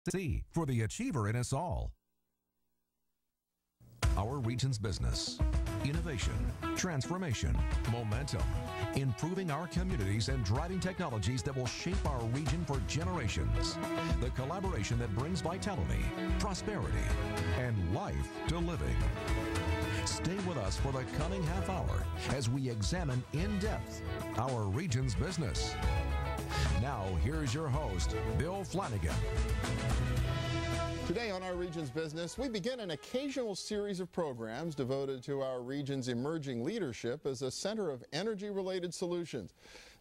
C for the achiever in us all. Our region's business, innovation, transformation, momentum, improving our communities and driving technologies that will shape our region for generations. The collaboration that brings vitality, prosperity, and life to living. Stay with us for the coming half hour as we examine in depth our region's business. Now, here's your host, Bill Flanagan. Today on Our Region's Business, we begin an occasional series of programs devoted to our region's emerging leadership as a center of energy-related solutions.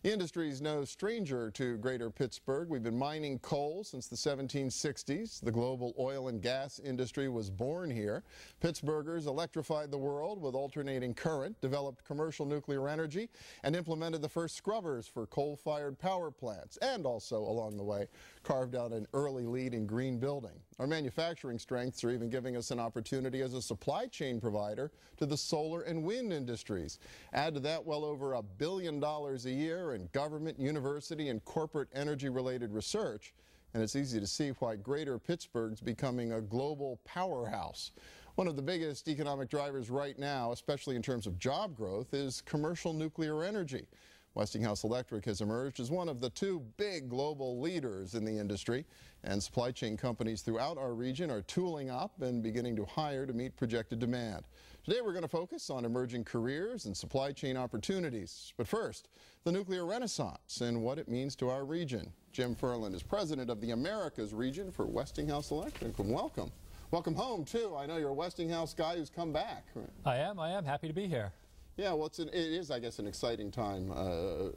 The industry is no stranger to greater Pittsburgh. We've been mining coal since the 1760s. The global oil and gas industry was born here. Pittsburghers electrified the world with alternating current, developed commercial nuclear energy, and implemented the first scrubbers for coal-fired power plants, and also, along the way, carved out an early lead in green building. Our manufacturing strengths are even giving us an opportunity as a supply chain provider to the solar and wind industries. Add to that well over $1 billion a year in government, university, and corporate energy-related research, and it's easy to see why greater Pittsburgh's becoming a global powerhouse. One of the biggest economic drivers right now, especially in terms of job growth, is commercial nuclear energy. Westinghouse Electric has emerged as one of the two big global leaders in the industry, and supply chain companies throughout our region are tooling up and beginning to hire to meet projected demand. Today we're going to focus on emerging careers and supply chain opportunities. But first, the nuclear renaissance and what it means to our region. Jim Ferland is president of the Americas region for Westinghouse Electric. Welcome. Welcome home, too. I know you're a Westinghouse guy who's come back. I am happy to be here. Yeah, well, it is, I guess, an exciting time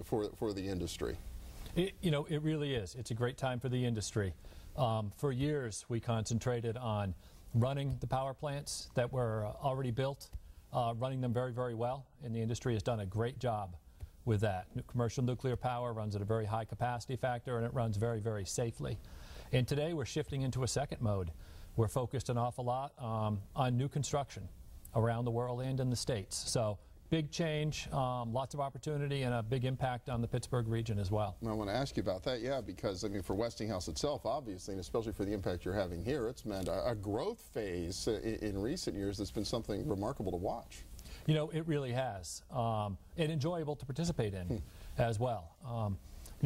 for the industry. It really is. It's a great time for the industry. For years, we concentrated on running the power plants that were already built, running them very, very well, and the industry has done a great job with that. Commercial nuclear power runs at a very high capacity factor, and it runs very, very safely. And today, we're shifting into a second mode. We're focused an awful lot on new construction around the world and in the States. So big change, lots of opportunity, and a big impact on the Pittsburgh region as well. I want to ask you about that, yeah, because, I mean, for Westinghouse itself, obviously, and especially for the impact you're having here, it's meant a growth phase in recent years that's been something remarkable to watch. You know, it really has, and enjoyable to participate in as well.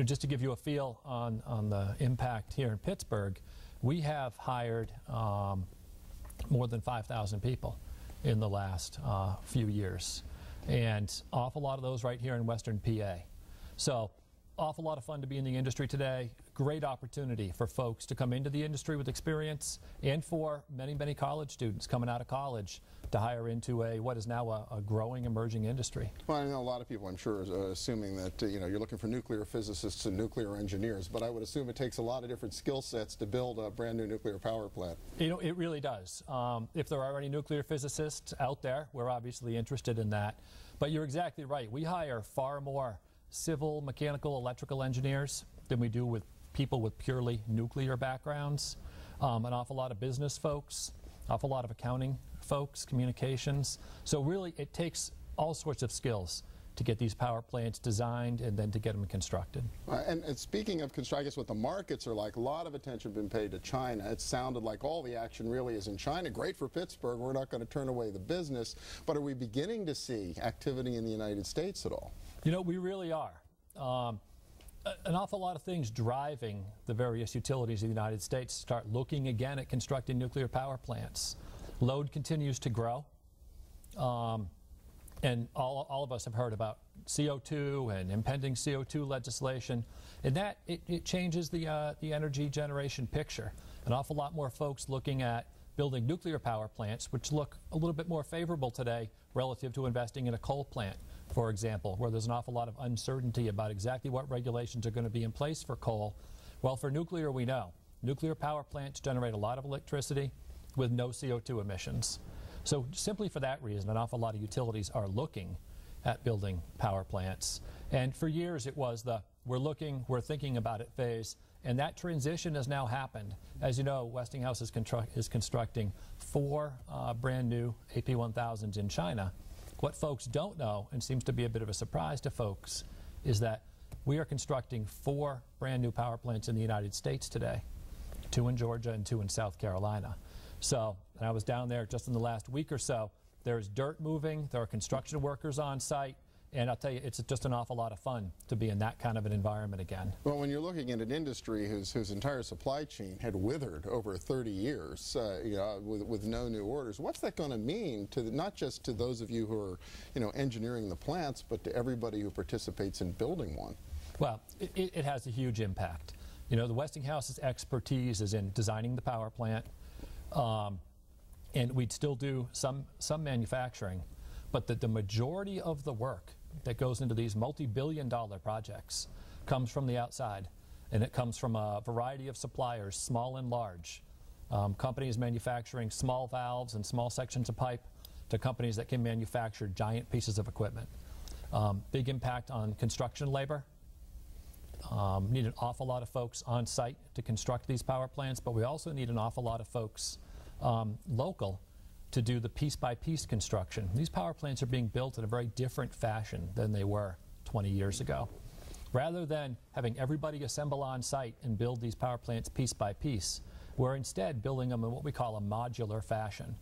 Just to give you a feel on the impact here in Pittsburgh, we have hired more than 5,000 people in the last few years. And awful lot of those right here in Western PA. So awful lot of fun to be in the industry today. Great opportunity for folks to come into the industry with experience, and for many, many college students coming out of college to hire into what is now a growing, emerging industry. Well, I know a lot of people, I'm sure, are assuming that you're looking for nuclear physicists and nuclear engineers, but I would assume it takes a lot of different skill sets to build a brand new nuclear power plant. It really does. If there are any nuclear physicists out there, we're obviously interested in that. But you're exactly right. We hire far more civil, mechanical, electrical engineers than we do with people with purely nuclear backgrounds. An awful lot of business folks, awful lot of accounting folks, communications. So really, it takes all sorts of skills to get these power plants designed and then to get them constructed. And speaking of construction, I guess what the markets are like, a lot of attention been paid to China. It sounded like all the action really is in China. Great for Pittsburgh. We're not going to turn away the business. But are we beginning to see activity in the United States at all? You know, we really are. An awful lot of things driving the various utilities of the United States start looking again at constructing nuclear power plants. Load continues to grow. And all of us have heard about CO2 and impending CO2 legislation, and that it changes the energy generation picture. An awful lot more folks looking at building nuclear power plants, which look a little bit more favorable today relative to investing in a coal plant, for example, where there's an awful lot of uncertainty about exactly what regulations are going to be in place for coal. Well, for nuclear, we know. Nuclear power plants generate a lot of electricity with no CO2 emissions. So simply for that reason, an awful lot of utilities are looking at building power plants. And for years it was the we're thinking about it phase, and that transition has now happened. As you know, Westinghouse is constructing 4 brand new AP1000s in China. What folks don't know, and seems to be a bit of a surprise to folks, is that we are constructing 4 brand new power plants in the United States today. 2 in Georgia and 2 in South Carolina. So, and I was down there just in the last week or so. There's dirt moving, there are construction workers on site, and I'll tell you, it's just an awful lot of fun to be in that kind of an environment again. Well, when you're looking at an industry whose entire supply chain had withered over 30 years, with no new orders, what's that going to mean to not just to those of you who are, engineering the plants, but to everybody who participates in building one? Well, it has a huge impact. The Westinghouse's expertise is in designing the power plant, and we'd still do some manufacturing, but the majority of the work that goes into these multi-billion-dollar projects comes from the outside, and it comes from a variety of suppliers, small and large. Companies manufacturing small valves and small sections of pipe to companies that can manufacture giant pieces of equipment. Big impact on construction labor. Need an awful lot of folks on site to construct these power plants, but we also need an awful lot of folks local to do the piece-by-piece construction. These power plants are being built in a very different fashion than they were 20 years ago. Rather than having everybody assemble on site and build these power plants piece by piece, we're instead building them in what we call a modular fashion.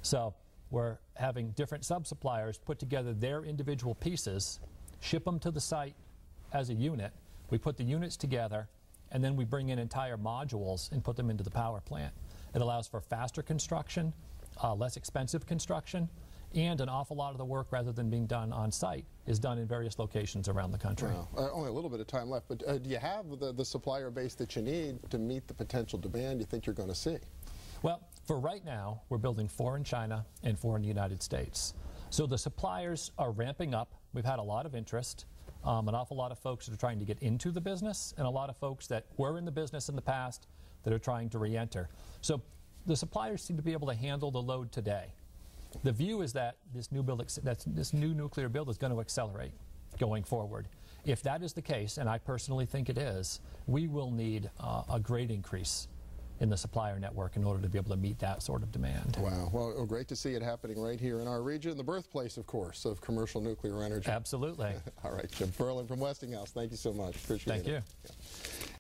So we're having different sub-suppliers put together their individual pieces, ship them to the site as a unit. We put the units together, and then we bring in entire modules and put them into the power plant. It allows for faster construction, less expensive construction, and an awful lot of the work, rather than being done on site, is done in various locations around the country. Wow. Only a little bit of time left, but do you have the supplier base that you need to meet the potential demand you think you're going to see? Well, for right now, we're building 4 in China and 4 in the United States. So the suppliers are ramping up. We've had a lot of interest. An awful lot of folks that are trying to get into the business, and a lot of folks that were in the business in the past that are trying to re-enter. So the suppliers seem to be able to handle the load today. The view is that this new nuclear build is going to accelerate going forward. If that is the case, and I personally think it is, we will need a great increase in the supplier network in order to be able to meet that sort of demand. Wow. Well, great to see it happening right here in our region, the birthplace, of course, of commercial nuclear energy. Absolutely. All right, Jim Ferland from Westinghouse, thank you so much. Appreciate it. Thank you. Yeah.